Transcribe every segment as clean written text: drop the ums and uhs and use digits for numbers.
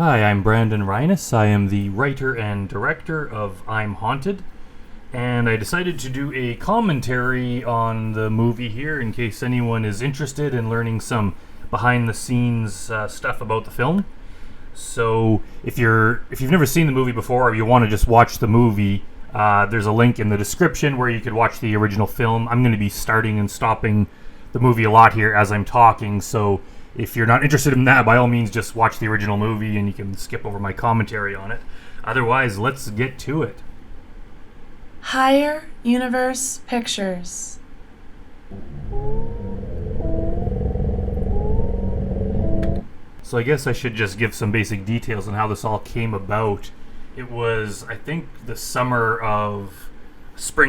Hi, I'm Brandon Rhiness. I am the writer and director of I'm Haunted, and I decided to do a commentary on the movie here in case anyone is interested in learning some behind-the-scenes stuff about the film. So, if you've never seen the movie before or you want to just watch the movie, there's a link in the description where you could watch the original film. I'm going to be starting and stopping the movie a lot here as I'm talking, so if you're not interested in that, by all means, just watch the original movie and you can skip over my commentary on it. Otherwise, let's get to it. Higher Universe Pictures. So I guess I should just give some basic details on how this all came about. It was, I think, spring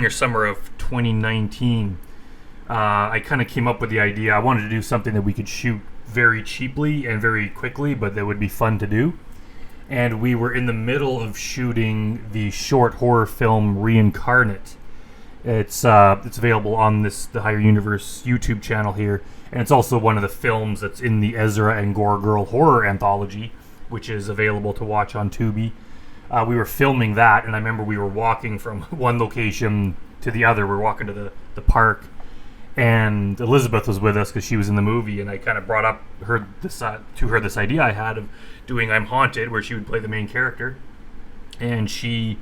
or summer of 2019. I kind of came up with the idea. I wanted to do something that we could shoot very cheaply and very quickly, but that would be fun to do. And we were in the middle of shooting the short horror film Reincarnate. It's available on the Higher Universe YouTube channel here, and it's also one of the films that's in the Ezra and Gore Girl horror anthology, which is available to watch on Tubi. We were filming that, and I remember we were walking from one location to the other. We were walking to the park, and Elizabeth was with us because she was in the movie, and I kind of brought up to her this idea I had of doing I'm Haunted, where she would play the main character, and she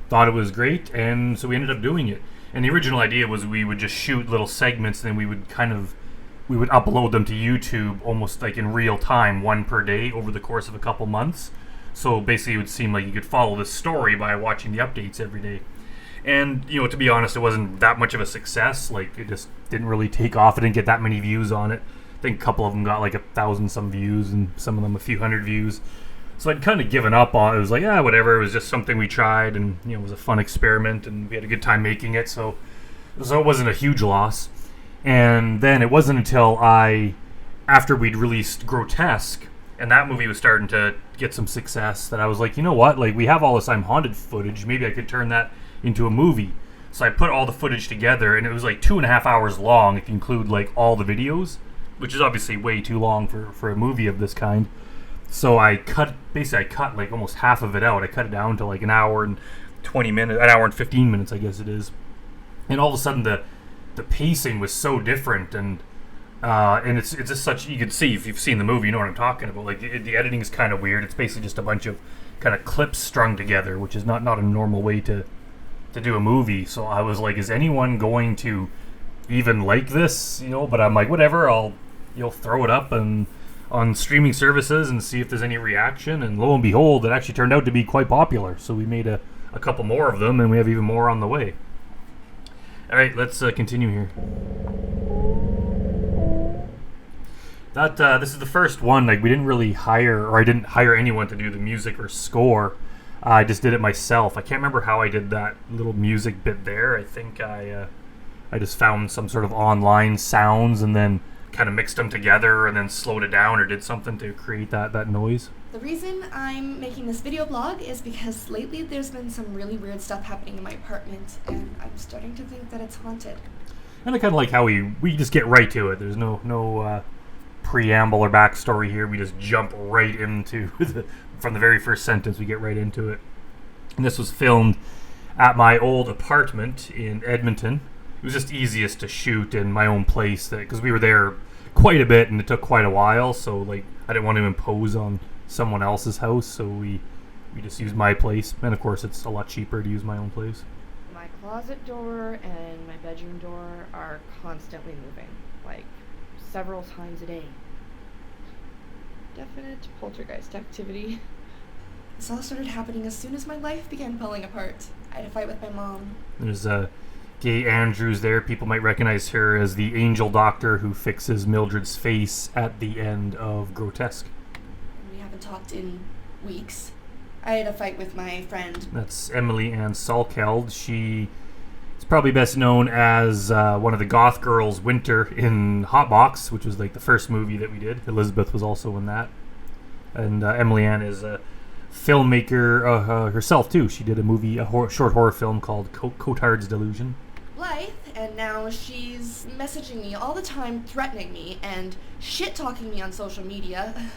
thought it was great, and so we ended up doing it. And the original idea was we would just shoot little segments, and then we would upload them to YouTube almost like in real time, one per day over the course of a couple months. So basically it would seem like you could follow the story by watching the updates every day. And, to be honest, it wasn't that much of a success. Like, it just didn't really take off. It didn't get that many views on it. I think a couple of them got like 1,000 some views, and some of them a few hundred views. So I'd kind of given up on it. It was like, whatever. It was just something we tried, and, it was a fun experiment, and we had a good time making it. So it wasn't a huge loss. And then it wasn't until after we'd released Grotesque, and that movie was starting to get some success, that I was like, you know what? Like, we have all this I'm Haunted footage. Maybe I could turn that into a movie. So I put all the footage together, and it was like 2.5 hours long if you include like all the videos, which is obviously way too long for a movie of this kind. So I cut like almost half of it out. I cut it down to like an hour and 15 minutes, I guess it is. And all of a sudden the pacing was so different, and it's just such, you can see if you've seen the movie, you know what I'm talking about. Like the editing is kind of weird. It's basically just a bunch of kind of clips strung together, which is not a normal way to do a movie. So I was like, is anyone going to even like this? But I'm like, whatever, you'll throw it up and on streaming services and see if there's any reaction. And lo and behold, it actually turned out to be quite popular. So we made a couple more of them, and we have even more on the way. All right, let's continue here. This is the first one. Like, we didn't really I didn't hire anyone to do the music or score. I just did it myself. I can't remember how I did that little music bit there. I think I just found some sort of online sounds and then kind of mixed them together and then slowed it down or did something to create that noise. The reason I'm making this video blog is because lately there's been some really weird stuff happening in my apartment, and I'm starting to think that it's haunted. And I kind of like how we just get right to it. There's no preamble or backstory here. We just jump right into from the very first sentence, we get right into it. And this was filmed at my old apartment in Edmonton. It was just easiest to shoot in my own place, because we were there quite a bit and it took quite a while. So like, I didn't want to impose on someone else's house, so we just used my place. And of course, it's a lot cheaper to use my own place. My closet door and my bedroom door are constantly moving, like several times a day. Definite poltergeist activity. This all started happening as soon as my life began falling apart. I had a fight with my mom. There's Gay Andrews there. People might recognize her as the angel doctor who fixes Mildred's face at the end of Grotesque. We haven't talked in weeks. I had a fight with my friend. That's Emily Ann Salkeld. She is probably best known as one of the goth girls, Winter, in Hotbox, which was like the first movie that we did. Elizabeth was also in that. And Emily Ann is a filmmaker herself too. She did a short horror film called Cotard's Delusion. Blythe, and now she's messaging me all the time, threatening me and shit-talking me on social media.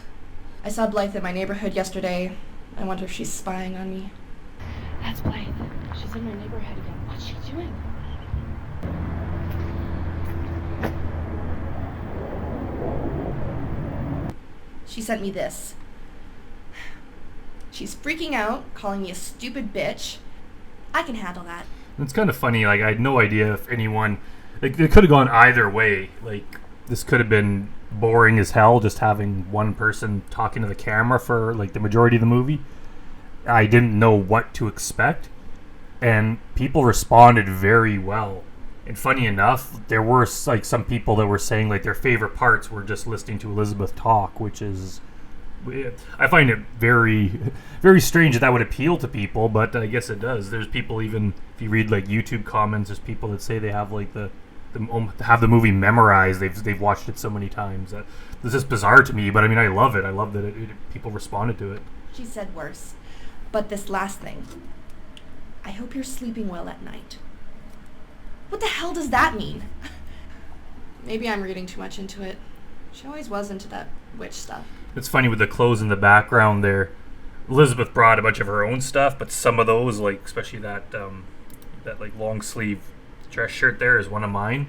I saw Blythe in my neighborhood yesterday. I wonder if she's spying on me. That's Blythe. She's in my neighborhood again. What's she doing? She sent me this. She's freaking out, calling me a stupid bitch. I can handle that. It's kind of funny. Like, I had no idea if anyone... Like, it could have gone either way. Like, this could have been boring as hell, just having one person talking to the camera for, like, the majority of the movie. I didn't know what to expect. And people responded very well. And funny enough, there were, like, some people that were saying, like, their favorite parts were just listening to Elizabeth talk, which is... I find it very, very strange that would appeal to people, but I guess it does. There's people, even if you read like YouTube comments, there's people that say they have like have the movie memorized. They've watched it so many times. That this is bizarre to me, but I mean I love it. I love that people responded to it. She said worse, but this last thing. I hope you're sleeping well at night. What the hell does that mean? Maybe I'm reading too much into it. She always was into that witch stuff. It's funny with the clothes in the background there. Elizabeth brought a bunch of her own stuff, but some of those, like especially that like long sleeve dress shirt there is one of mine.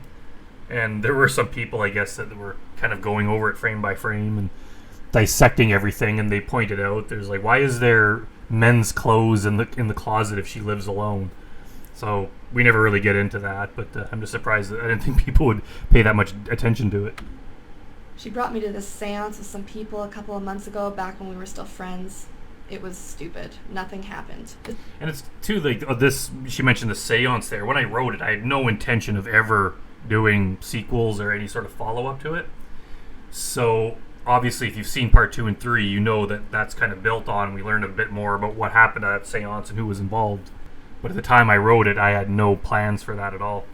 And there were some people, I guess, that were kind of going over it frame by frame and dissecting everything, and they pointed out there's like, why is there men's clothes in the closet if she lives alone? So we never really get into that, but I'm just surprised that I didn't think people would pay that much attention to it. She brought me to this seance with some people a couple of months ago, back when we were still friends. It was stupid. Nothing happened. And it's too like this. She mentioned the seance there. When I wrote it, I had no intention of ever doing sequels or any sort of follow up to it. So obviously, if you've seen part 2 and 3, you know that that's kind of built on. We learned a bit more about what happened at that seance and who was involved. But at the time I wrote it, I had no plans for that at all.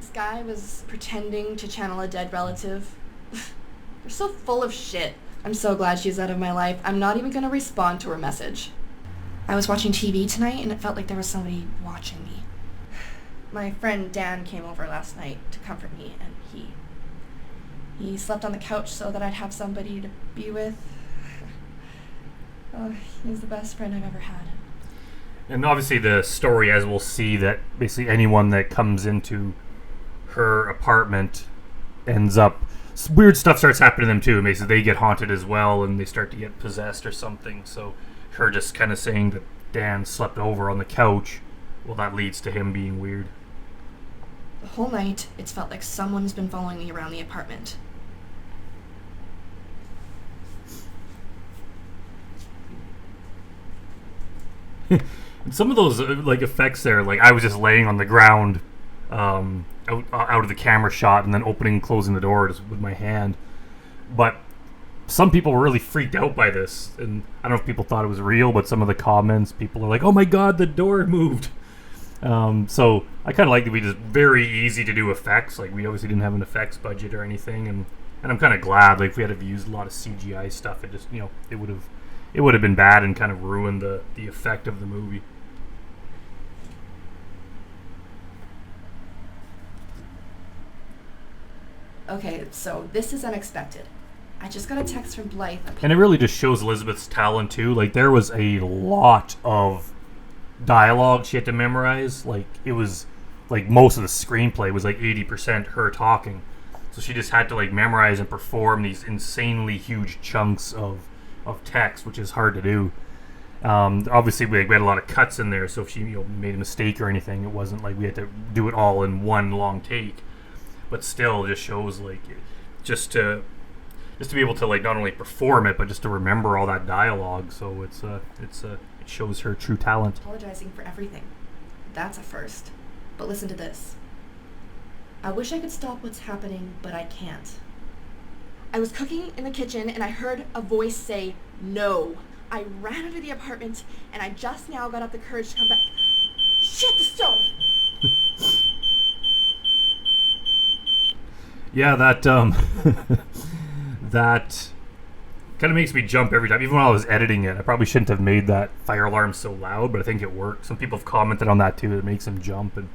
This guy was pretending to channel a dead relative. You're so full of shit. I'm so glad she's out of my life. I'm not even going to respond to her message. I was watching TV tonight and it felt like there was somebody watching me. My friend Dan came over last night to comfort me, and he slept on the couch so that I'd have somebody to be with. Oh, he's the best friend I've ever had. And obviously the story, as we'll see, that basically anyone that comes into her apartment ends up... Weird stuff starts happening to them too. Basically, they get haunted as well, and they start to get possessed or something. So, her just kind of saying that Dan slept over on the couch, well, that leads to him being weird. The whole night, it's felt like someone's been following me around the apartment. And some of those like effects there, like I was just laying on the ground, out of the camera shot, and then opening and closing the door just with my hand. But some people were really freaked out by this, and I don't know if people thought it was real, but some of the comments, people are like, "Oh my god, the door moved." So I kind of like that we just very easy to do effects. Like we obviously didn't have an effects budget or anything, and I'm kind of glad. Like if we had to use a lot of CGI stuff, it just it would have been bad and kind of ruined the effect of the movie. Okay, so this is unexpected. I just got a text from Blythe. And it really just shows Elizabeth's talent too. Like there was a lot of dialogue she had to memorize. Like it was like most of the screenplay was like 80% her talking. So she just had to like memorize and perform these insanely huge chunks of text, which is hard to do. Obviously we had a lot of cuts in there, so if she made a mistake or anything, it wasn't like we had to do it all in one long take. But still, it just shows like just to be able to like not only perform it, but just to remember all that dialogue. So it shows her true talent. Apologizing for everything. That's a first. But listen to this. I wish I could stop what's happening, but I can't. I was cooking in the kitchen and I heard a voice say, "No." I ran out of the apartment and I just now got up the courage to come back. Shit, the stove! Yeah, that that kind of makes me jump every time. Even when I was editing it, I probably shouldn't have made that fire alarm so loud, but I think it worked. Some people have commented on that too. It makes them jump, and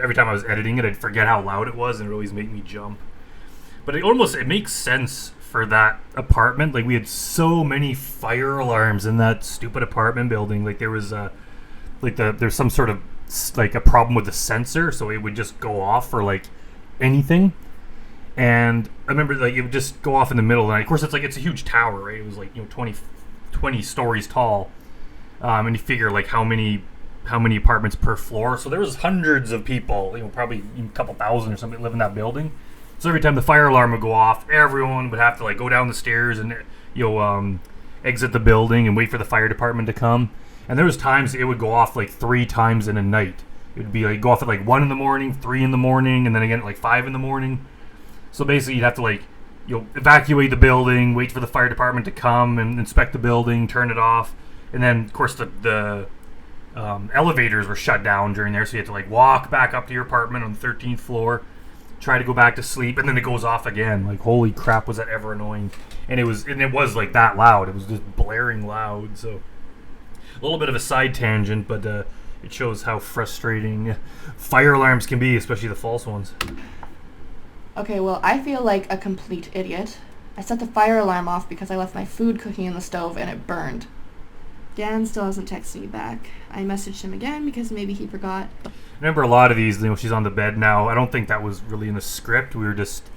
every time I was editing it, I'd forget how loud it was, and it would always make me jump. But it makes sense for that apartment. Like, we had so many fire alarms in that stupid apartment building. Like, there was there's some sort of like a problem with the sensor, so it would just go off for like anything. And I remember, like, it would just go off in the middle of the night. Of course, it's a huge tower, right? It was like 20 stories tall, and you figure like how many apartments per floor. So there was hundreds of people, probably a couple thousand or something, live in that building. So every time the fire alarm would go off, everyone would have to like go down the stairs and exit the building and wait for the fire department to come. And there was times it would go off like 3 times in a night. It would be like go off at like 1 in the morning, 3 in the morning, and then again at like 5 in the morning. So basically you'd have to like evacuate the building, wait for the fire department to come and inspect the building, turn it off, and then of course the elevators were shut down during there, so you had to like walk back up to your apartment on the 13th floor, try to go back to sleep, and then it goes off again. Like, holy crap, was that ever annoying. And it was like that loud. It was just blaring loud. So a little bit of a side tangent, but it shows how frustrating fire alarms can be, especially the false ones. Okay, well, I feel like a complete idiot. I set the fire alarm off because I left my food cooking in the stove and it burned. Dan still hasn't texted me back. I messaged him again because maybe he forgot. Remember, a lot of these, she's on the bed now. I don't think that was really in the script. We were just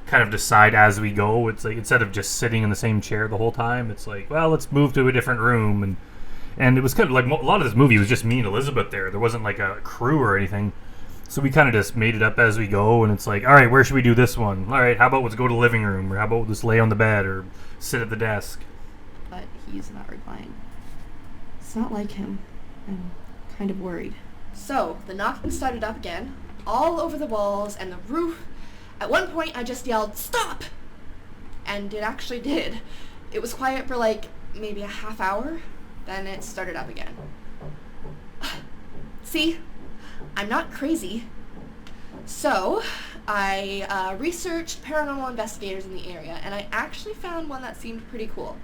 kind of decide as we go. It's like, instead of just sitting in the same chair the whole time, it's like, well, let's move to a different room. And it was kind of like, a lot of this movie was just me and Elizabeth there. There wasn't like a crew or anything. So we kind of just made it up as we go. And it's like, all right, where should we do this one? All right, how about let's go to the living room? Or how about just lay on the bed or sit at the desk? But he's not replying. It's not like him. I'm kind of worried. So, the knocking started up again, all over the walls and the roof. At one point, I just yelled, "Stop!" And it actually did. It was quiet for like maybe a half hour, then it started up again. See? I'm not crazy. So, I researched paranormal investigators in the area, and I actually found one that seemed pretty cool.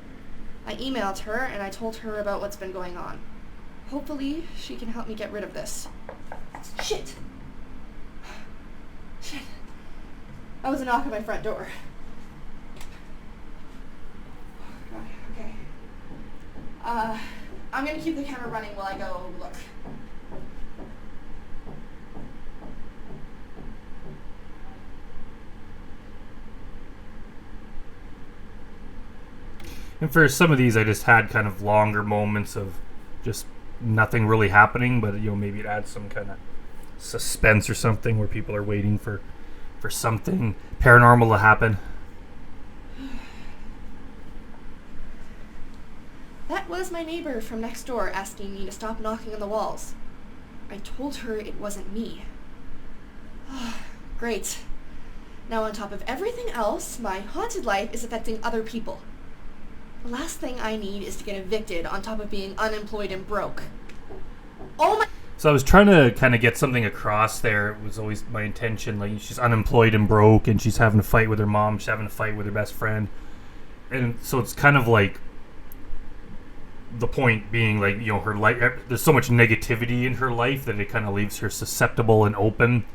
I emailed her, and I told her about what's been going on. Hopefully, she can help me get rid of this. Shit! Shit. That was a knock at my front door. God, okay. I'm gonna keep the camera running while I go look. And for some of these, I just had kind of longer moments of just nothing really happening, but maybe it adds some kind of suspense or something where people are waiting for something paranormal to happen. That was my neighbor from next door asking me to stop knocking on the walls. I told her it wasn't me. Great. Now on top of everything else, my haunted life is affecting other people. The last thing I need is to get evicted on top of being unemployed and broke. Oh my... So I was trying to kind of get something across there. It was always my intention. Like, she's unemployed and broke, and she's having a fight with her mom. She's having a fight with her best friend. And so it's kind of like the point being, like, her life. There's so much negativity in her life that it kind of leaves her susceptible and open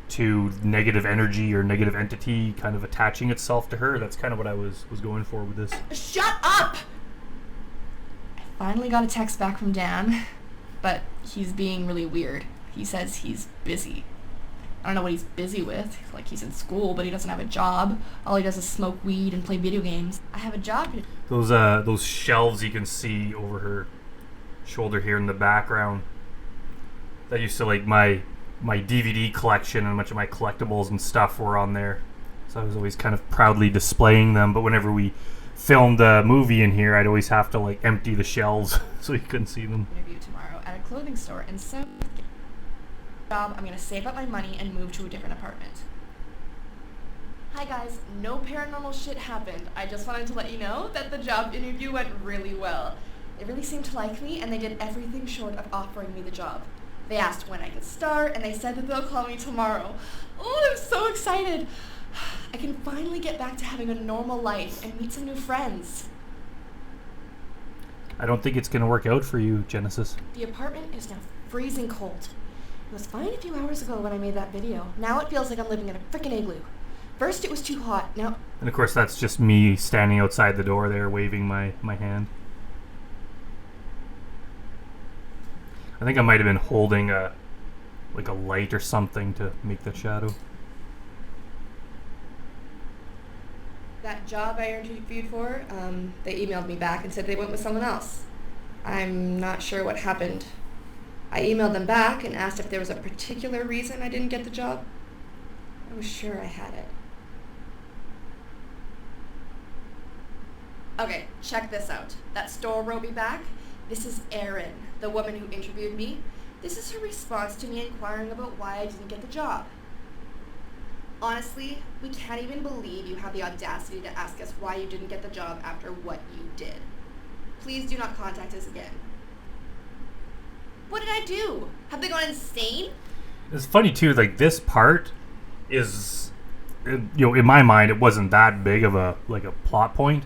to negative energy or negative entity kind of attaching itself to her. That's kind of what I was going for with this. Shut up! I finally got a text back from Dan, but he's being really weird. He says he's busy. I don't know what he's busy with. Like, he's in school, but he doesn't have a job. All he does is smoke weed and play video games. I have a job. Those shelves you can see over her shoulder here in the background. That used to, like, my DVD collection, and much of my collectibles and stuff were on there. So I was always kind of proudly displaying them. But whenever we filmed a movie in here, I'd always have to, like, empty the shelves so you couldn't see them. Interview tomorrow at a clothing store, and so job, I'm gonna save up my money and move to a different apartment. Hi guys, no paranormal shit happened. I just wanted to let you know that the job interview went really well. They really seemed to like me, and they did everything short of offering me the job. They asked when I could start, and they said that they'll call me tomorrow. Oh, I'm so excited. I can finally get back to having a normal life and meet some new friends. I don't think it's going to work out for you, Genesis. The apartment is now freezing cold. It was fine a few hours ago when I made that video. Now it feels like I'm living in a frickin' igloo. First it was too hot, No. And of course, that's just me standing outside the door there, waving my hand. I think I might have been holding a light or something to make the shadow. That job I interviewed for, they emailed me back and said they went with someone else. I'm not sure what happened. I emailed them back and asked if there was a particular reason I didn't get the job. I was sure I had it. Okay, check this out. That store wrote me back. This is Erin, the woman who interviewed me. This is her response to me inquiring about why I didn't get the job. Honestly, we can't even believe you had the audacity to ask us why you didn't get the job after what you did. Please do not contact us again. What did I do? Have they gone insane? It's funny too, like this part is, in my mind, it wasn't that big of a plot point,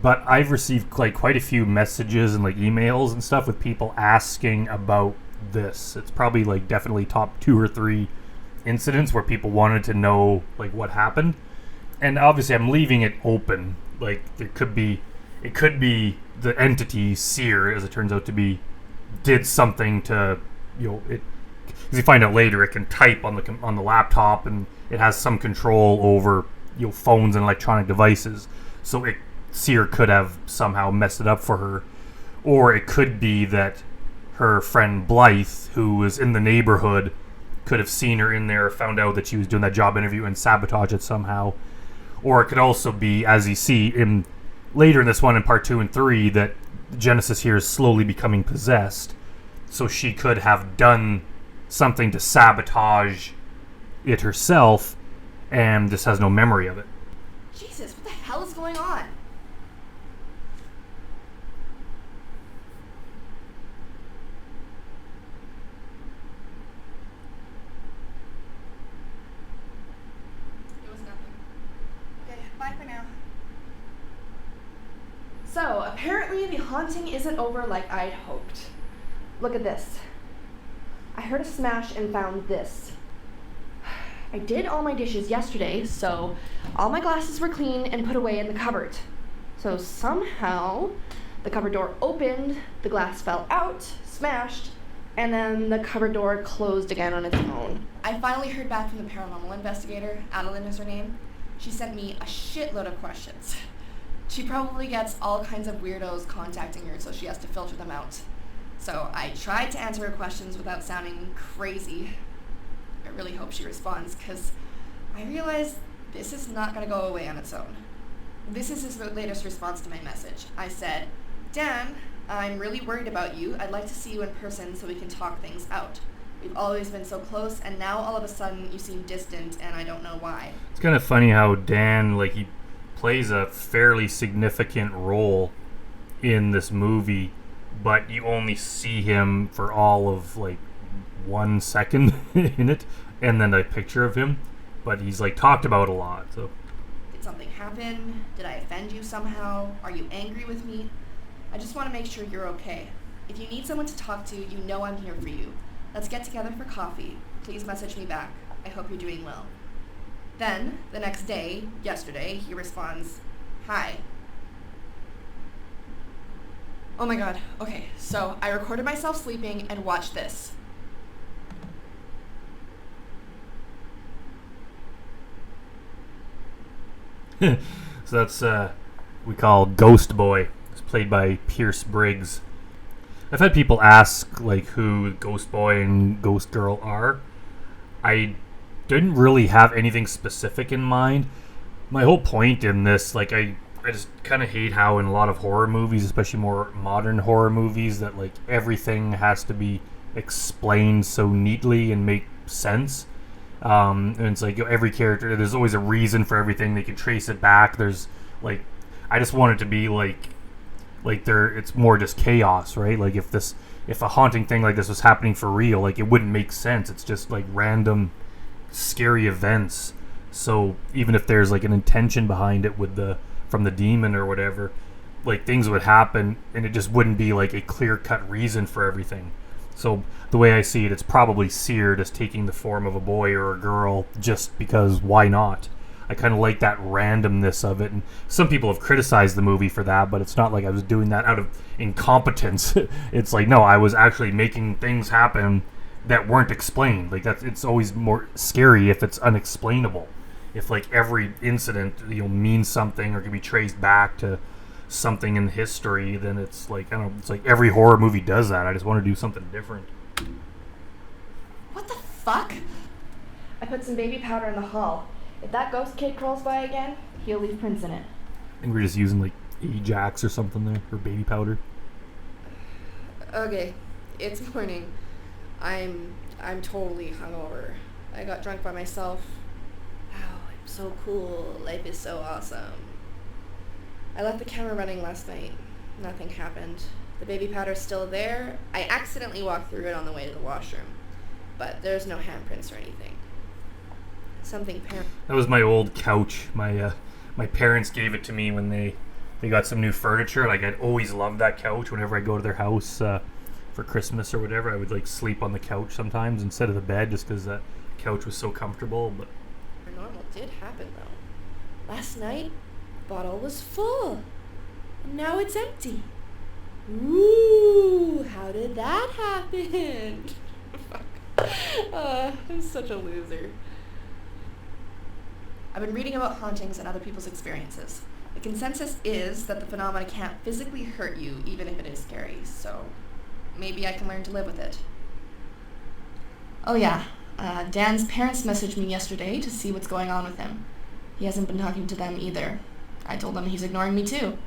but I've received like quite a few messages and like emails and stuff with people asking about this. It's probably like definitely top 2 or 3 incidents where people wanted to know like what happened, and obviously I'm leaving it open. Like it could be the entity Seer, as it turns out to be, did something to, it, because you find out later it can type on the laptop and it has some control over phones and electronic devices. So Seer could have somehow messed it up for her, or it could be that her friend Blythe, who was in the neighborhood, could have seen her in there, found out that she was doing that job interview and sabotage it somehow. Or it could also be, as you see later in this one in part 2 and 3, that Genesis here is slowly becoming possessed. So she could have done something to sabotage it herself and just has no memory of it. Jesus, what the hell is going on? It was nothing. Okay, bye for now. So, apparently the haunting isn't over like I'd hoped. Look at this. I heard a smash and found this. I did all my dishes yesterday, so all my glasses were clean and put away in the cupboard. So somehow, the cupboard door opened, the glass fell out, smashed, and then the cupboard door closed again on its own. I finally heard back from the paranormal investigator. Adeline is her name. She sent me a shitload of questions. She probably gets all kinds of weirdos contacting her, so she has to filter them out. So I tried to answer her questions without sounding crazy. I really hope she responds, because I realize this is not going to go away on its own. This is his latest response to my message. I said, Dan, I'm really worried about you. I'd like to see you in person so we can talk things out. We've always been so close, and now all of a sudden you seem distant, and I don't know why. It's kind of funny how Dan, he plays a fairly significant role in this movie, but you only see him for all of 1 second in it, and then a picture of him, but he's talked about a lot. So did something happen? Did I offend you somehow? Are you angry with me? I just want to make sure you're okay. If you need someone to talk to, you know I'm here for you. Let's get together for coffee. Please message me back. I hope you're doing well. Then, the next day, yesterday, he responds, hi. Oh my god, okay, so I recorded myself sleeping and watched this. So that's we call Ghost Boy. It's played by Pierce Briggs. I've had people ask who Ghost Boy and Ghost Girl are. I didn't really have anything specific in mind. My whole point in this, I just kind of hate how in a lot of horror movies, especially more modern horror movies, that everything has to be explained so neatly and make sense. And it's every character, there's always a reason for everything. They can trace it back. There's I just want it to be it's more just chaos, right? If a haunting thing like this was happening for real, it wouldn't make sense. It's just random scary events. So even if there's an intention behind it from the demon or whatever, things would happen and it just wouldn't be a clear-cut reason for everything. So the way I see it, it's probably Seer just taking the form of a boy or a girl just because why not? I kind of like that randomness of it. And some people have criticized the movie for that, but it's not like I was doing that out of incompetence. It's like, no, I was actually making things happen that weren't explained. Like it's always more scary if it's unexplainable. If like every incident means something or can be traced back to something in history, then it's like, I don't know, it's like every horror movie does that. I just want to do something different. What the fuck? I put some baby powder in the hall. If that ghost kid crawls by again, he'll leave prints in it. And we're just using like Ajax or something there, or baby powder. Okay, it's morning. I'm totally hungover. I got drunk by myself. Wow, I'm so cool. Life is so awesome. I left the camera running last night. Nothing happened. The baby powder's still there. I accidentally walked through it on the way to the washroom. But there's no handprints or anything. That was my old couch. My parents gave it to me when they got some new furniture. Like, I'd always loved that couch. Whenever I go to their house for Christmas or whatever, I would like sleep on the couch sometimes instead of the bed, just because that couch was so comfortable. But Paranormal did happen though. Last night, bottle was full. And now it's empty. Ooh, how did that happen? Fuck. I'm such a loser. I've been reading about hauntings and other people's experiences. The consensus is that the phenomena can't physically hurt you, even if it is scary, so maybe I can learn to live with it. Oh yeah, Dan's parents messaged me yesterday to see what's going on with him. He hasn't been talking to them either. I told them he's ignoring me too.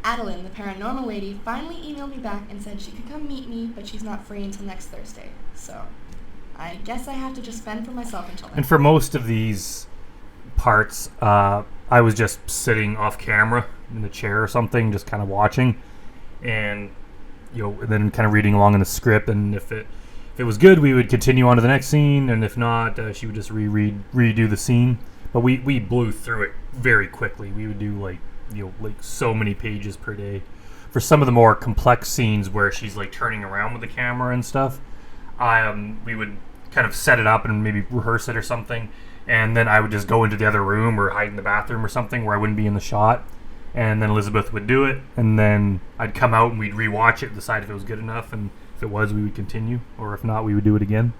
Adeline, the paranormal lady, finally emailed me back and said she could come meet me, but she's not free until next Thursday. So, I guess I have to just fend for myself until then. And for most of these parts, I was just sitting off camera in the chair or something, just kind of watching, and then kind of reading along in the script. And if it was good, we would continue on to the next scene, and if not, she would just redo the scene. But we blew through it very quickly. We would do like so many pages per day. For some of the more complex scenes where she's like turning around with the camera and stuff, we would kind of set it up and maybe rehearse it or something, and then I would just go into the other room or hide in the bathroom or something where I wouldn't be in the shot, and then Elizabeth would do it, and then I'd come out and we'd rewatch it, decide if it was good enough, and if it was, we would continue, or if not, we would do it again.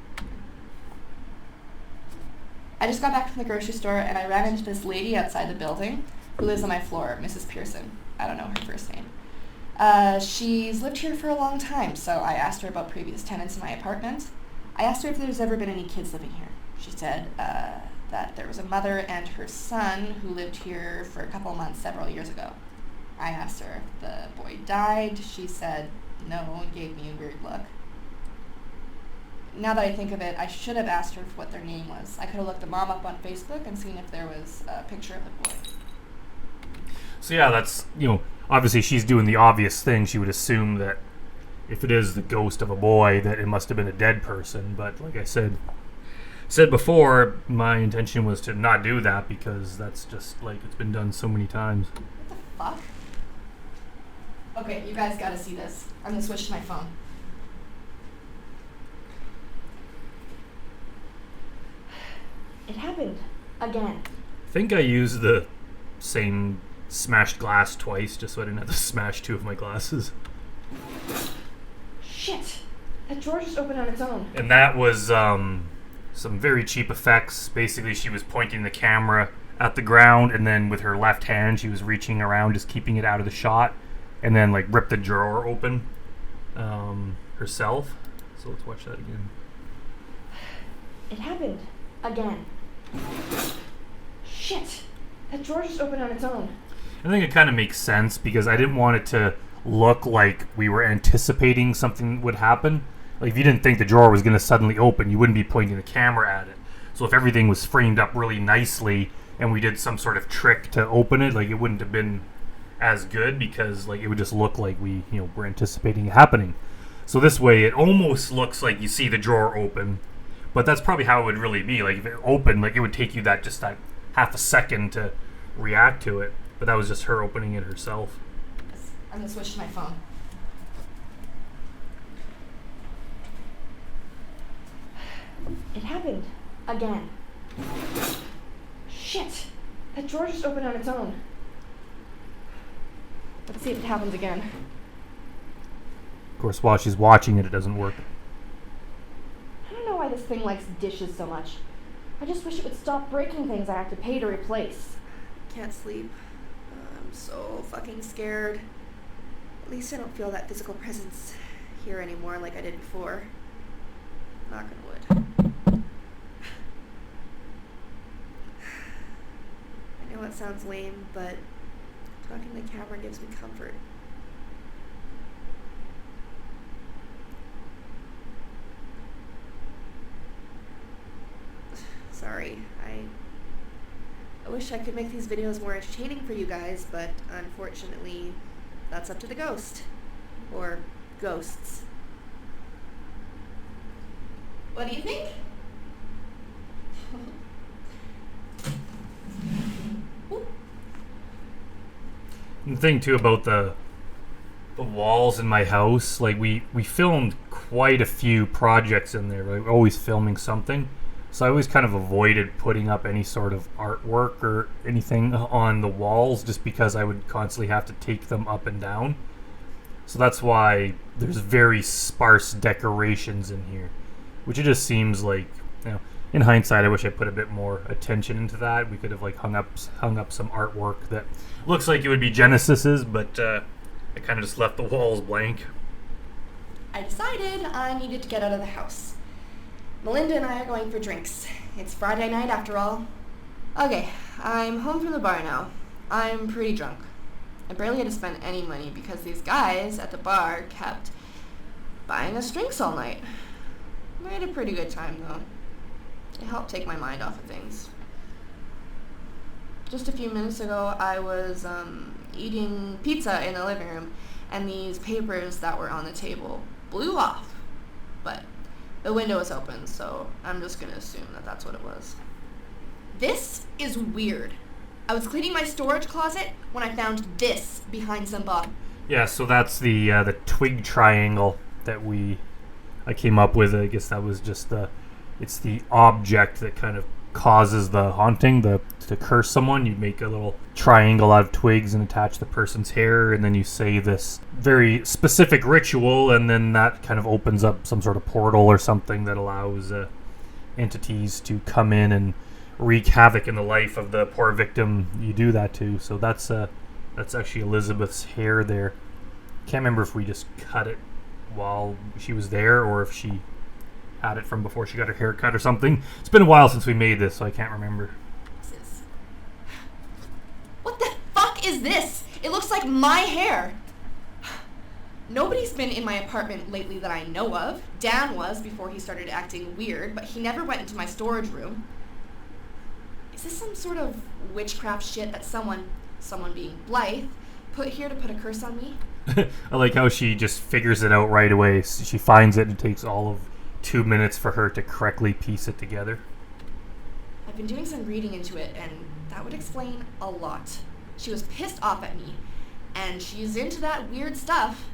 I just got back from the grocery store and I ran into this lady outside the building who lives on my floor, Mrs. Pearson. I don't know her first name. She's lived here for a long time, so I asked her about previous tenants in my apartment. I asked her if there's ever been any kids living here. She said that there was a mother and her son who lived here for a couple of months several years ago. I asked her if the boy died. She said no and gave me a weird look. Now that I think of it, I should have asked her what their name was. I could have looked the mom up on Facebook and seen if there was a picture of the boy. So yeah, that's, obviously she's doing the obvious thing. She would assume that if it is the ghost of a boy, that it must have been a dead person. But like I said before, my intention was to not do that because that's just like it's been done so many times. What the fuck? Okay, you guys gotta see this. I'm gonna switch to my phone. It happened. Again. I think I used the same smashed glass twice just so I didn't have to smash two of my glasses. Shit! That drawer just opened on its own. And that was some very cheap effects. Basically, she was pointing the camera at the ground, and then with her left hand, she was reaching around, just keeping it out of the shot, and then like ripped the drawer open herself. So let's watch that again. It happened. Again. Shit! That drawer just opened on its own. I think it kind of makes sense because I didn't want it to look like we were anticipating something would happen. Like if you didn't think the drawer was going to suddenly open, you wouldn't be pointing the camera at it. So if everything was framed up really nicely and we did some sort of trick to open it, like it wouldn't have been as good because like it would just look like we were anticipating it happening. So this way it almost looks like you see the drawer open, but that's probably how it would really be. Like if it opened, like it would take you that half a second to react to it. But that was just her opening it herself. I'm gonna switch to my phone. It happened. Again. Shit! That drawer just opened on its own. Let's see if it happens again. Of course, while she's watching it, it doesn't work. I don't know why this thing likes dishes so much. I just wish it would stop breaking things I have to pay to replace. Can't sleep. I'm so fucking scared. At least I don't feel that physical presence here anymore like I did before. Knock on wood. I know it sounds lame, but talking to the camera gives me comfort. Sorry, I wish I could make these videos more entertaining for you guys, but unfortunately, that's up to the ghost. Or ghosts. What do you think? And the thing too about the walls in my house, like we filmed quite a few projects in there. Like, we're always filming something. So I always kind of avoided putting up any sort of artwork or anything on the walls just because I would constantly have to take them up and down. So that's why there's very sparse decorations in here, which it just seems like, in hindsight, I wish I put a bit more attention into that. We could have like hung up some artwork that looks like it would be Genesis's, but I kind of just left the walls blank. I decided I needed to get out of the house. Melinda and I are going for drinks. It's Friday night after all. Okay, I'm home from the bar now. I'm pretty drunk. I barely had to spend any money because these guys at the bar kept buying us drinks all night. I had a pretty good time though. It helped take my mind off of things. Just a few minutes ago, I was eating pizza in the living room, and these papers that were on the table blew off. But the window was open, so I'm just gonna assume that that's what it was. This is weird. I was cleaning my storage closet when I found this behind some bottles. Yeah, so that's the twig triangle that I came up with. I guess that was just it's the object that kind of causes the haunting, to curse someone. You make a little triangle out of twigs and attach the person's hair, and then you say this very specific ritual, and then that kind of opens up some sort of portal or something that allows entities to come in and wreak havoc in the life of the poor victim you do that to. So that's actually Elizabeth's hair there. Can't remember if we just cut it while she was there or if she had it from before she got her hair cut or something. It's been a while since we made this, so I can't remember. What the fuck is this? It looks like my hair. Nobody's been in my apartment lately that I know of. Dan was before he started acting weird, but he never went into my storage room. Is this some sort of witchcraft shit that someone being Blythe, put here to put a curse on me? I like how she just figures it out right away. She finds it and it takes all of 2 minutes for her to correctly piece it together. I've been doing some reading into it, and that would explain a lot. She was pissed off at me, and she's into that weird stuff.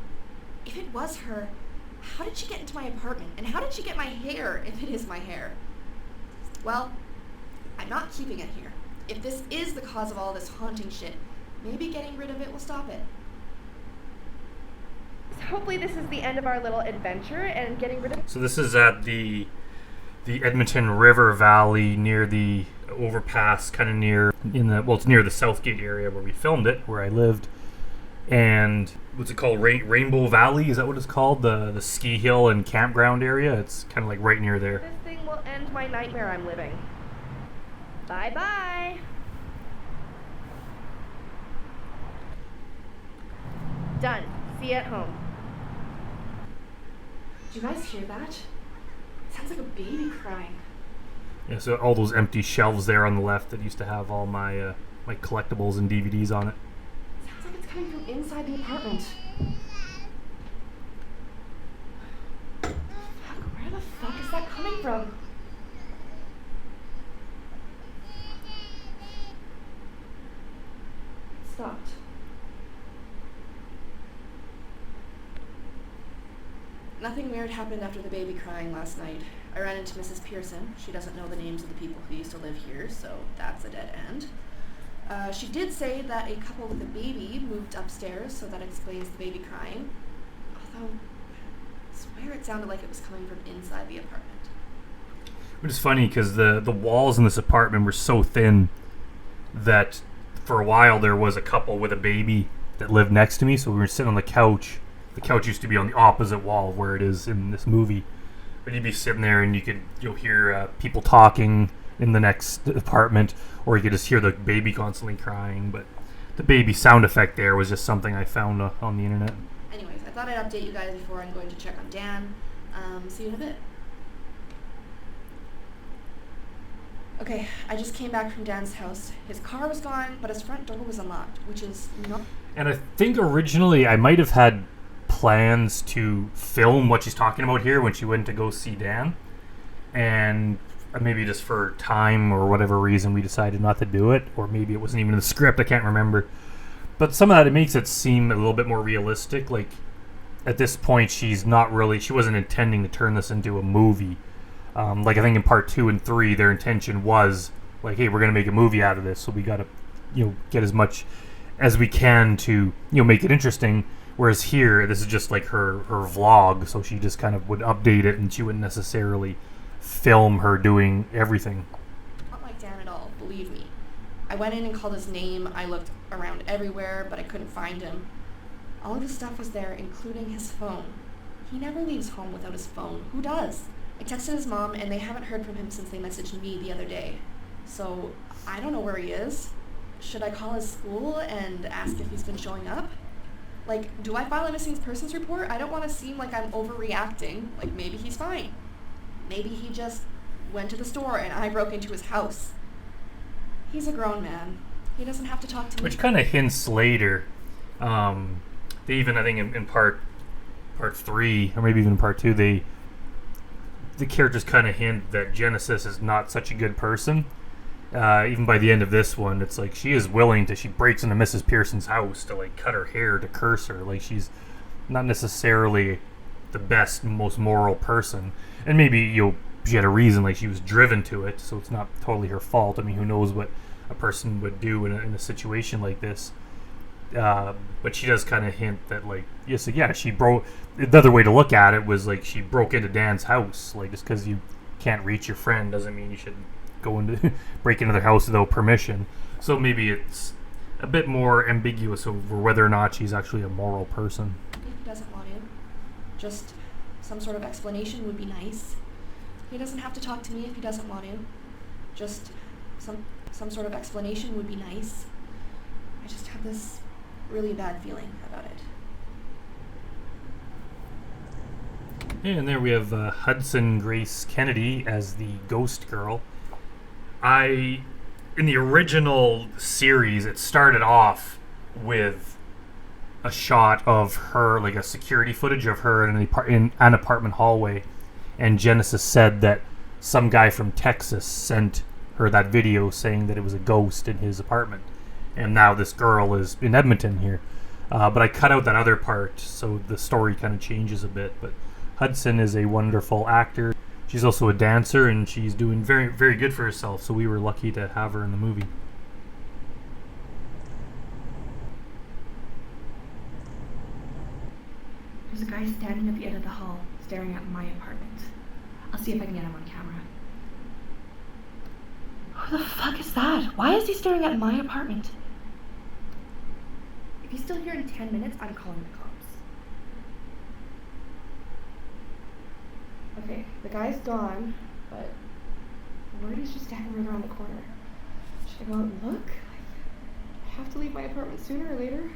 If it was her, how did she get into my apartment? And how did she get my hair, if it is my hair? Well, I'm not keeping it here. If this is the cause of all this haunting shit, maybe getting rid of it will stop it. So hopefully this is the end of our little adventure and getting rid of... So this is at the Edmonton River Valley near the overpass, kind of it's near the Southgate area where we filmed it, where I lived. And what's it called? Rainbow Valley? Is that what it's called? The ski hill and campground area? It's kind of like right near there. This thing will end my nightmare I'm living. Bye-bye. Done. See you at home. Did you guys hear that? It sounds like a baby crying. Yeah, so all those empty shelves there on the left that used to have all my my collectibles and DVDs on it. Sounds like it's coming from inside the apartment. Fuck, where the fuck is that coming from? It stopped. Nothing weird happened after the baby crying last night. I ran into Mrs. Pearson. She doesn't know the names of the people who used to live here, so that's a dead end. She did say that a couple with a baby moved upstairs, so that explains the baby crying. Although, I swear it sounded like it was coming from inside the apartment. Which is funny because the walls in this apartment were so thin that for a while there was a couple with a baby that lived next to me, so we were sitting on the couch. The couch used to be on the opposite wall of where it is in this movie. But you'd be sitting there and you'll hear people talking in the next apartment, or you could just hear the baby constantly crying. But the baby sound effect there was just something I found on the internet. Anyways, I thought I'd update you guys before I'm going to check on Dan. See you in a bit. Okay, I just came back from Dan's house. His car was gone, but his front door was unlocked, which is not... And I think originally I might have had plans to film what she's talking about here when she went to go see Dan. And maybe just for time or whatever reason we decided not to do it. Or maybe it wasn't even in the script, I can't remember. But some of that, it makes it seem a little bit more realistic. Like, at this point, she wasn't intending to turn this into a movie. Like I think in part 2 and 3, their intention was like, hey, we're going to make a movie out of this, so we got to, get as much as we can to, make it interesting. Whereas here, this is just like her vlog, so she just kind of would update it, and she wouldn't necessarily film her doing everything. Not like Dan at all, believe me. I went in and called his name. I looked around everywhere, but I couldn't find him. All of his stuff was there, including his phone. He never leaves home without his phone. Who does? I texted his mom, and they haven't heard from him since they messaged me the other day. So, I don't know where he is. Should I call his school and ask if he's been showing up? Like, do I file a missing persons report? I don't want to seem like I'm overreacting. Like, maybe he's fine. Maybe he just went to the store and I broke into his house. He's a grown man. He doesn't have to talk to me. Which kind of hints later. They even, I think in part 3, or maybe even in part 2, the characters kind of hint that Genesis is not such a good person. Even by the end of this one, it's like she is willing to, she breaks into Mrs. Pearson's house to like cut her hair, to curse her. Like, she's not necessarily the best, most moral person. And maybe she had a reason, like she was driven to it, so it's not totally her fault. I mean, who knows what a person would do in a situation like this. But she does kind of hint that, like, she broke. The other way to look at it was like she broke into Dan's house. Like, just because you can't reach your friend doesn't mean you should go into break into their house without permission. So maybe it's a bit more ambiguous over whether or not she's actually a moral person. If he doesn't want to, just some sort of explanation would be nice. He doesn't have to talk to me if he doesn't want to. Just some sort of explanation would be nice. I just have this really bad feeling about it. And there we have Hudson Grace Kennedy as the ghost girl. In the original series, it started off with a shot of her, like a security footage of her in an apartment hallway, and Genesis said that some guy from Texas sent her that video saying that it was a ghost in his apartment, and now this girl is in Edmonton here. But I cut out that other part, so the story kind of changes a bit. But Hudson is a wonderful actor. She's also a dancer, and she's doing very, very good for herself, so we were lucky to have her in the movie. There's a guy standing at the end of the hall, staring at my apartment. I'll see if I can get him on camera. Who the fuck is that? Why is he staring at my apartment? If he's still here in 10 minutes, I'm calling the cops. Okay, the guy's gone, but word is just standing right around the corner. Should I go out and look? I have to leave my apartment sooner or later.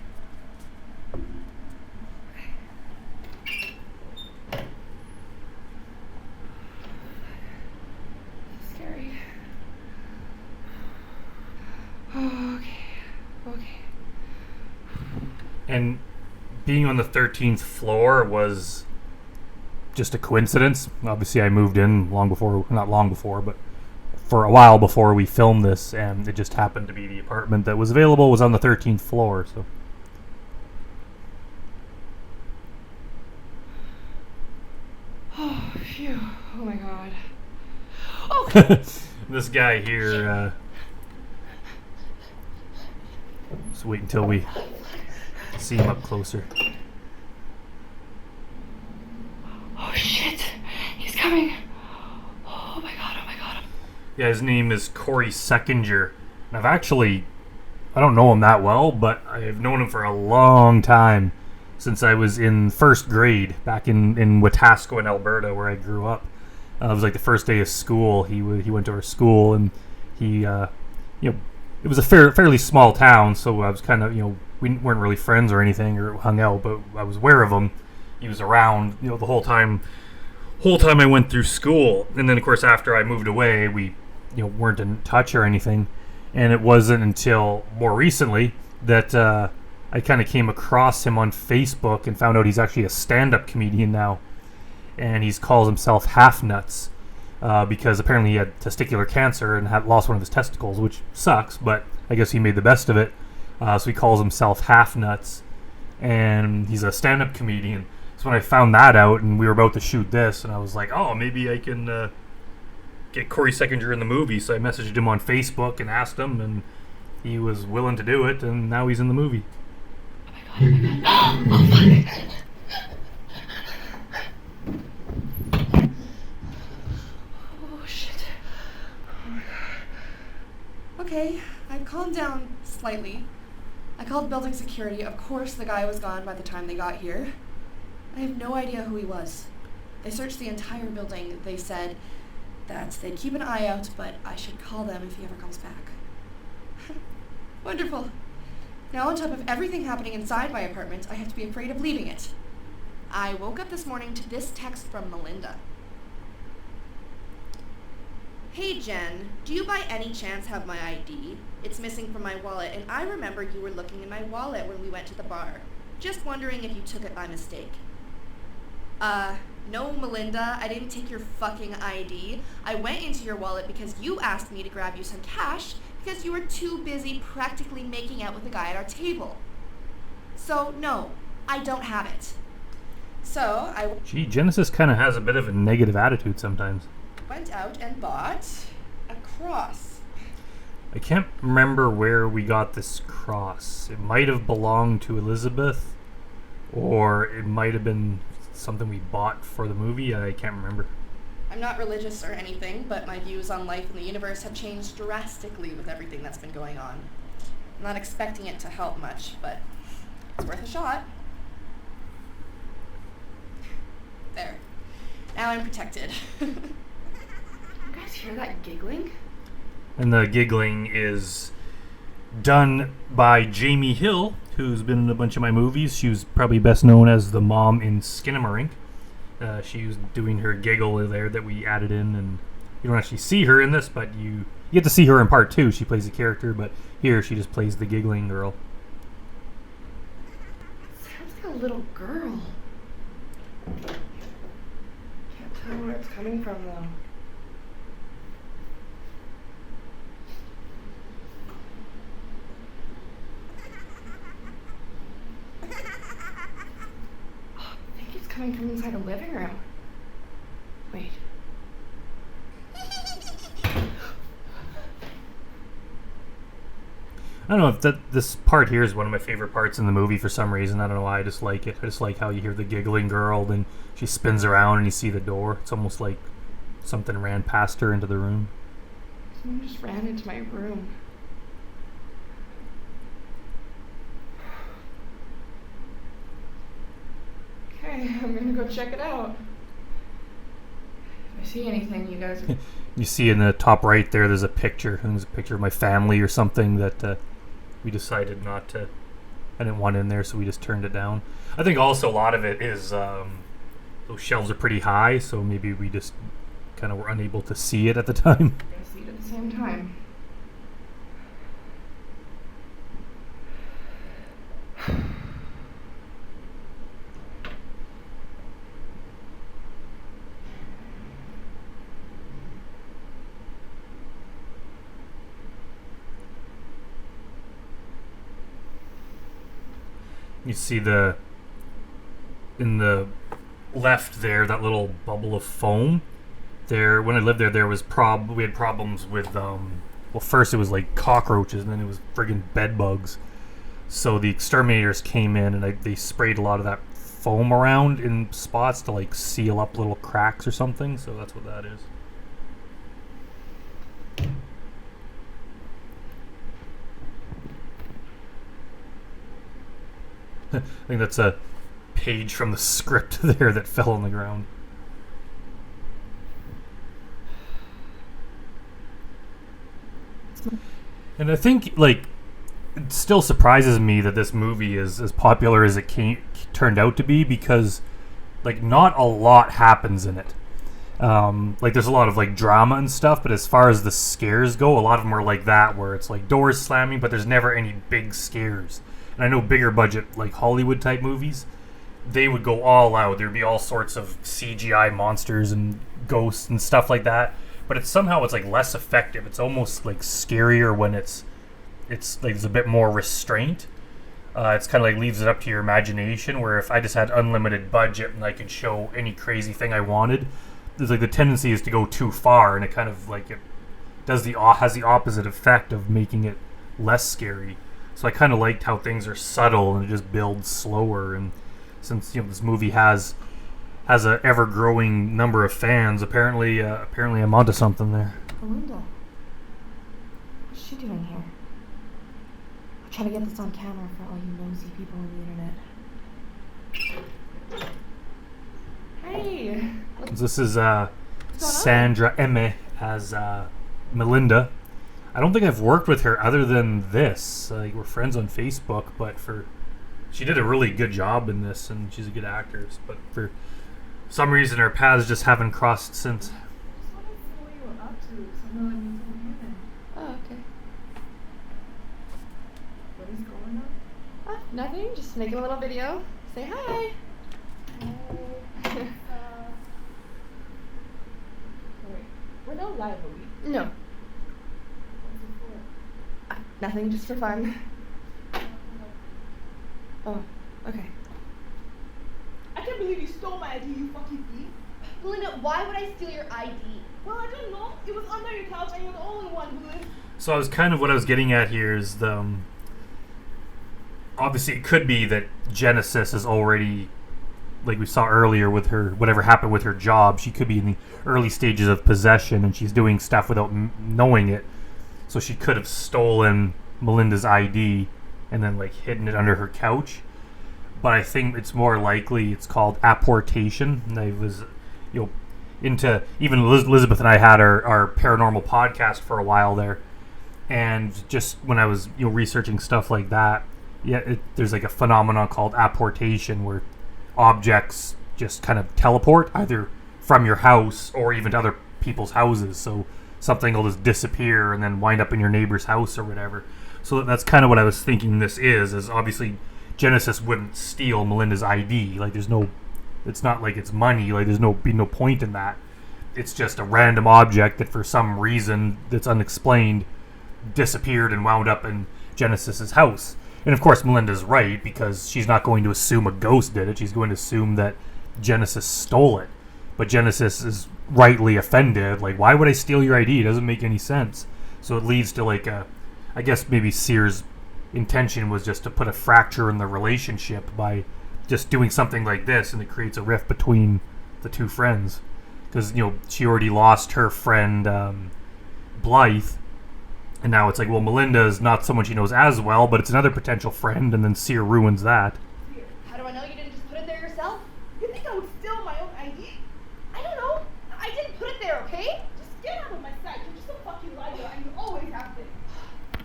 Scary. Okay. And being on the 13th floor was just a coincidence. Obviously, I moved in not long before, but for a while before we filmed this, and it just happened to be the apartment that was available was on the 13th floor. So, Oh, phew. Oh my god. Oh! This guy here, just wait until we see him up closer. Oh shit! He's coming! Oh my god, oh my god. Yeah, his name is Corey Seckinger. And I don't know him that well, but I've known him for a long time. Since I was in first grade back in Wetaskiwin, Alberta, where I grew up. It was like the first day of school. He went to our school, and he, it was a fairly small town, so I was kind of, we weren't really friends or anything or hung out, but I was aware of him. He was around, the whole time I went through school. And then, of course, after I moved away, we, weren't in touch or anything. And it wasn't until more recently that I kind of came across him on Facebook and found out he's actually a stand-up comedian now. And he calls himself Half Nuts because apparently he had testicular cancer and had lost one of his testicles, which sucks, but I guess he made the best of it. So he calls himself Half Nuts, and he's a stand-up comedian. So when I found that out and we were about to shoot this, and I was like, oh, maybe I can get Corey Seckinger in the movie. So I messaged him on Facebook and asked him, and he was willing to do it, and now he's in the movie. Oh my god. Oh fuck. Oh shit. Oh my god. Okay, I've calmed down slightly. I called building security. Of course the guy was gone by the time they got here. I have no idea who he was. They searched the entire building. They said that they'd keep an eye out, but I should call them if he ever comes back. Wonderful. Now on top of everything happening inside my apartment, I have to be afraid of leaving it. I woke up this morning to this text from Melinda. Hey Jen, do you by any chance have my ID? It's missing from my wallet, and I remember you were looking in my wallet when we went to the bar. Just wondering if you took it by mistake. No, Melinda, I didn't take your fucking ID. I went into your wallet because you asked me to grab you some cash because you were too busy practically making out with the guy at our table. So, no, I don't have it. So, I Gee, Genesis kind of has a bit of a negative attitude sometimes. went out and bought a cross. I can't remember where we got this cross. It might have belonged to Elizabeth, or it might have been something we bought for the movie. I can't remember. I'm not religious or anything, but my views on life and the universe have changed drastically with everything that's been going on. I'm not expecting it to help much, but it's worth a shot. There. Now I'm protected. You guys hear that giggling? And the giggling is done by Jamie Hill, who's been in a bunch of my movies. She was probably best known as the mom in Skinamarink. She was doing her giggle there that we added in, and you don't actually see her in this, but you get to see her in part 2. She plays a character, but here she just plays the giggling girl. Sounds like a little girl. Can't tell where it's coming from though. Coming from inside a living room. Wait. I don't know if this part here is one of my favorite parts in the movie for some reason. I don't know why. I just like it. I just like how you hear the giggling girl, then she spins around and you see the door. It's almost like something ran past her into the room. Someone just ran into my room. Okay, I'm gonna go check it out. If I see anything, you guys are... You see in the top right there's a picture. And there's a picture of my family or something that we decided not to... I didn't want in there, so we just turned it down. I think also a lot of it is those shelves are pretty high, so maybe we just kind of were unable to see it at the time. We're gonna see it at the same time. You see in the left there, that little bubble of foam, there, when I lived there was we had problems with, well, first it was like cockroaches, and then it was friggin' bed bugs. So the exterminators came in, and they sprayed a lot of that foam around in spots to like seal up little cracks or something. So that's what that is. I think that's a page from the script there that fell on the ground. And I think, like, it still surprises me that this movie is as popular as it turned out to be, because, like, not a lot happens in it. Like, there's a lot of, like, drama and stuff, but as far as the scares go, a lot of them are like that, where it's, like, doors slamming, but there's never any big scares. And I know bigger budget, like, Hollywood-type movies, they would go all out. There'd be all sorts of CGI monsters and ghosts and stuff like that. But it's like less effective. It's almost like scarier when it's like there's a bit more restraint. It's kind of like leaves it up to your imagination. Where if I just had unlimited budget and I could show any crazy thing I wanted, there's like the tendency is to go too far, and it kind of like it has the opposite effect of making it less scary. So I kind of liked how things are subtle and it just builds slower. And since this movie has a ever-growing number of fans, apparently I'm onto something there. Belinda, what's she doing here? I'll try to get this on camera for all you nosy people on the internet. Hey! This is Sandra Emme as Melinda. I don't think I've worked with her other than this. Like, we're friends on Facebook, but she did a really good job in this, and she's a good actress. But for some reason, our paths just haven't crossed since. Oh, okay. What is going on? Nothing. Just making a little video. Say hi. Wait, we're not live, are we? No. What's it for? Nothing. Just for fun. Oh, okay. I can't believe you stole my ID, you fucking thief. Belinda, why would I steal your ID? Well, I don't know. It was under your couch and you're the only one who is. So what I was getting at here is obviously it could be that Genesis is already, like we saw earlier with her, whatever happened with her job, she could be in the early stages of possession and she's doing stuff without knowing it. So she could have stolen Melinda's ID and then like hidden it under her couch. But I think it's more likely it's called apportation. And I was, into, even Elizabeth and I had our paranormal podcast for a while there. And just when I was, researching stuff like that, there's like a phenomenon called apportation where objects just kind of teleport either from your house or even to other people's houses. So something will just disappear and then wind up in your neighbor's house or whatever. So that's kind of what I was thinking this is obviously Genesis wouldn't steal Melinda's ID. Like, it's not like it's money. Like, there's no point in that. It's just a random object that for some reason that's unexplained disappeared and wound up in Genesis's house. And of course Melinda's right, because she's not going to assume a ghost did it. She's going to assume that Genesis stole it. But Genesis is rightly offended. Like, why would I steal your ID? It doesn't make any sense. So it leads to like I guess maybe Sears' intention was just to put a fracture in the relationship by just doing something like this, and it creates a rift between the two friends. Because, she already lost her friend Blythe, and now it's like, well, Melinda is not someone she knows as well, but it's another potential friend, and then Sear ruins that. How do I know you didn't just put it there yourself? You think I would steal my own ID? I don't know. I didn't put it there, okay? Just get out of my sight. You're just a fucking liar and you always have been.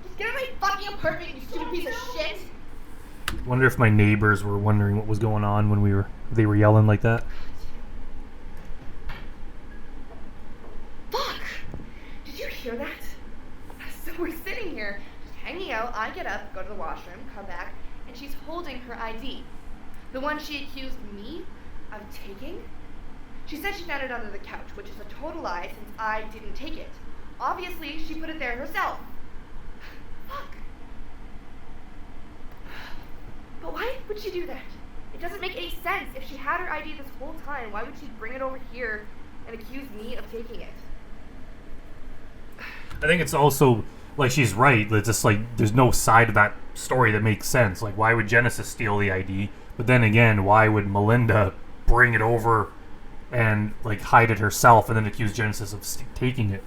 Just get out of my fucking apartment, you stupid piece of shit. I wonder if my neighbors were wondering what was going on when they were yelling like that. Fuck! Did you hear that? So we're sitting here, just hanging out. I get up, go to the washroom, come back, and she's holding her ID. The one she accused me of taking. She said she found it under the couch, which is a total lie since I didn't take it. Obviously, she put it there herself. Fuck. But why would she do that? It doesn't make any sense. If she had her ID this whole time, why would she bring it over here and accuse me of taking it? I think it's also, like, she's right. It's just, like, there's no side of that story that makes sense. Like, why would Genesis steal the ID? But then again, why would Melinda bring it over and, like, hide it herself and then accuse Genesis of taking it?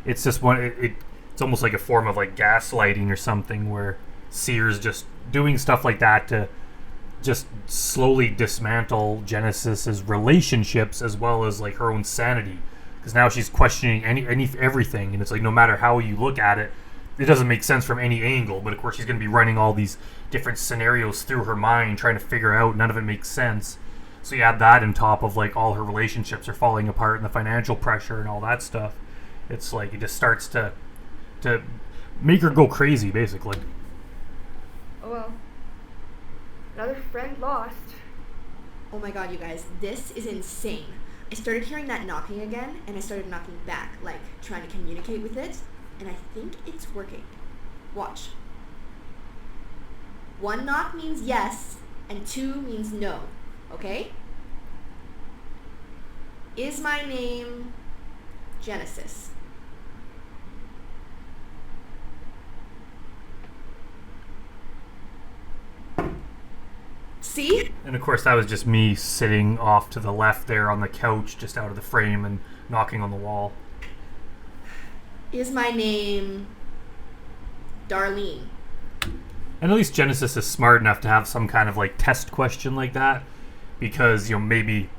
It's just it's almost like a form of, like, gaslighting or something, where Sears just doing stuff like that to just slowly dismantle Genesis's relationships as well as, like, her own sanity. Because now she's questioning everything, and it's like, no matter how you look at it, it doesn't make sense from any angle. But of course, she's going to be running all these different scenarios through her mind, trying to figure out. None of it makes sense. So you add that on top of, like, all her relationships are falling apart and the financial pressure and all that stuff. It's like it just starts to make her go crazy, basically. Oh well. Another friend lost. Oh my god, you guys, this is insane. I started hearing that knocking again, and I started knocking back, like, trying to communicate with it, and I think it's working. Watch. 1 knock means yes, and 2 means no, okay? Is my name Genesis? See? And of course, that was just me sitting off to the left there on the couch, just out of the frame, and knocking on the wall. Is my name Darlene? And at least Genesis is smart enough to have some kind of, like, test question like that, because, you know, maybe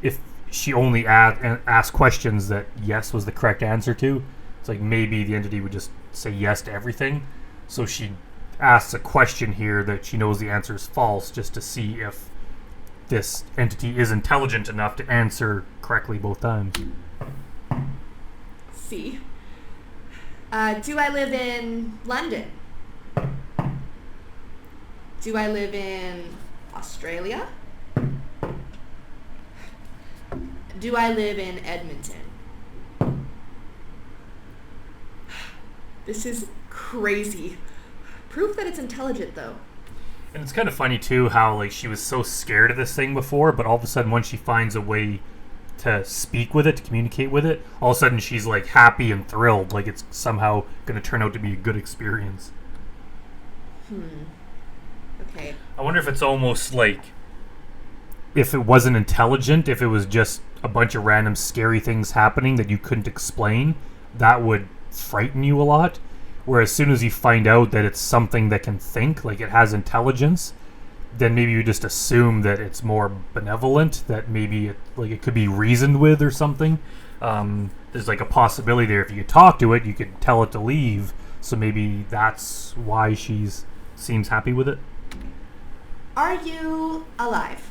if she only asked questions that yes was the correct answer to, it's like maybe the entity would just say yes to everything. So she asks a question here that she knows the answer is false, just to see if this entity is intelligent enough to answer correctly both times. See? Do I live in London? Do I live in Australia? Do I live in Edmonton? This is crazy. Proof that it's intelligent, though. And it's kind of funny, too, how, like, she was so scared of this thing before, but all of a sudden, once she finds a way to speak with it, to communicate with it, all of a sudden she's, like, happy and thrilled, like it's somehow going to turn out to be a good experience. Okay. I wonder if it's almost like, if it wasn't intelligent, if it was just a bunch of random scary things happening that you couldn't explain, that would frighten you a lot. Where as soon as you find out that it's something that can think, like it has intelligence, then maybe you just assume that it's more benevolent, that maybe it could be reasoned with or something. There's like a possibility there. If you could talk to it, you could tell it to leave. So maybe that's why she's seems happy with it. Are you alive?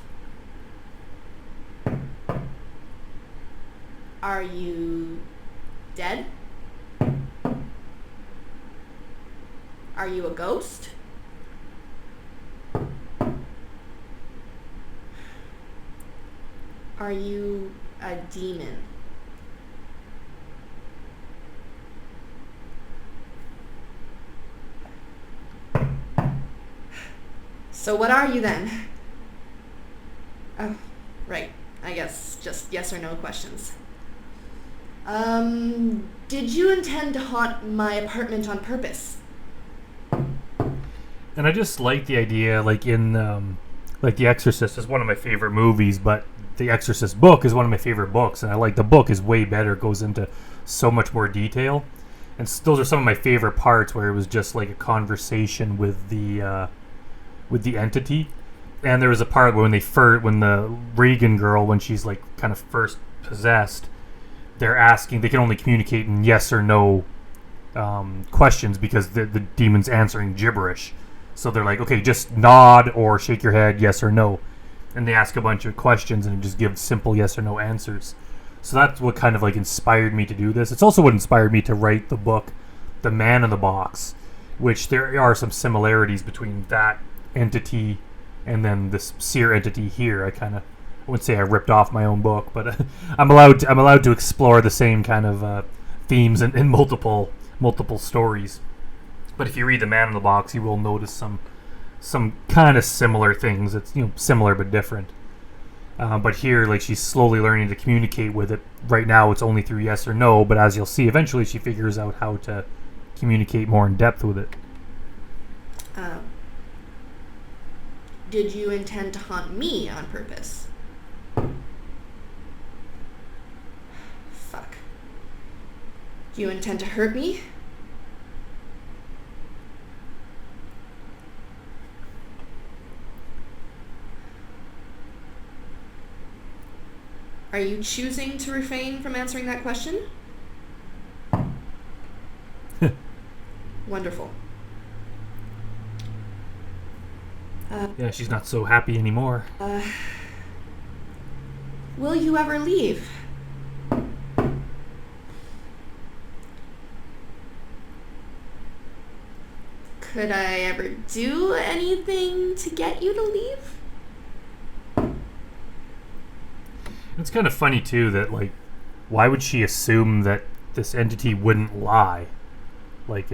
Are you dead? Are you a ghost? Are you a demon? So what are you then? Oh, right. I guess just yes or no questions. Did you intend to haunt my apartment on purpose? And I just like the idea, like in, like The Exorcist is one of my favorite movies, but The Exorcist book is one of my favorite books, and I like the book is way better, goes into so much more detail, and those are some of my favorite parts where it was just like a conversation with the entity. And there was a part when when the Regan girl, when she's like kind of first possessed, they're asking, they can only communicate in yes or no questions because the demon's answering gibberish. So they're like, okay, just nod or shake your head, yes or no. And they ask a bunch of questions and it just gives simple yes or no answers. So that's what kind of like inspired me to do this. It's also what inspired me to write the book, The Man in the Box, which there are some similarities between that entity and then this seer entity here. I wouldn't say I ripped off my own book, but I'm allowed to explore the same kind of themes in multiple stories. But if you read The Man in the Box, you will notice some some kind of similar things. It's similar but different. But here, like, she's slowly learning to communicate with it. Right now, it's only through yes or no. But as you'll see, eventually she figures out how to communicate more in depth with it. Did you intend to haunt me on purpose? Fuck. Do you intend to hurt me? Are you choosing to refrain from answering that question? Wonderful. Yeah, she's not so happy anymore. Will you ever leave? Could I ever do anything to get you to leave? It's kind of funny, too, that, like, why would she assume that this entity wouldn't lie? Like,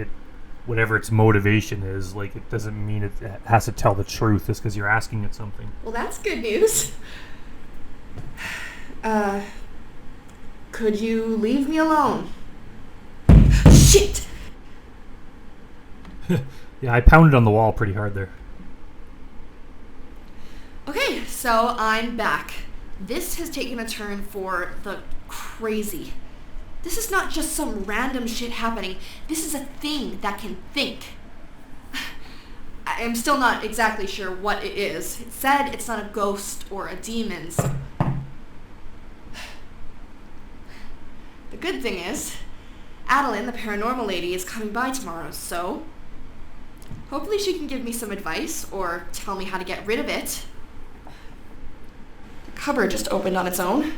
whatever its motivation is, like, it doesn't mean it has to tell the truth just because you're asking it something. Well, that's good news. Could you leave me alone? Shit! Yeah, I pounded on the wall pretty hard there. Okay, so I'm back. This has taken a turn for the crazy. This is not just some random shit happening. This is a thing that can think. I'm still not exactly sure what it is. It said it's not a ghost or a demon, so... The good thing is, Adeline, the paranormal lady, is coming by tomorrow, so... Hopefully she can give me some advice, or tell me how to get rid of it. The cupboard just opened on its own.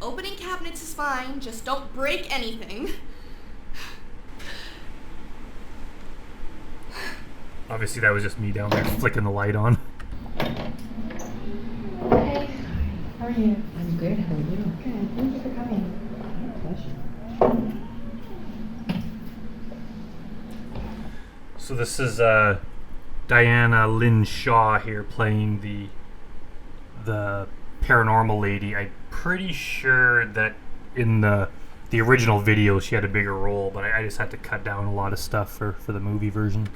Opening cabinets is fine, just don't break anything. Obviously, that was just me down there flicking the light on. Hey, how are you? I'm good. How are you? Good. Thank you for coming. My pleasure. So this is Diana Lynn Shaw here playing the paranormal lady. I'm pretty sure that in the original video she had a bigger role, but I just had to cut down a lot of stuff for the movie version.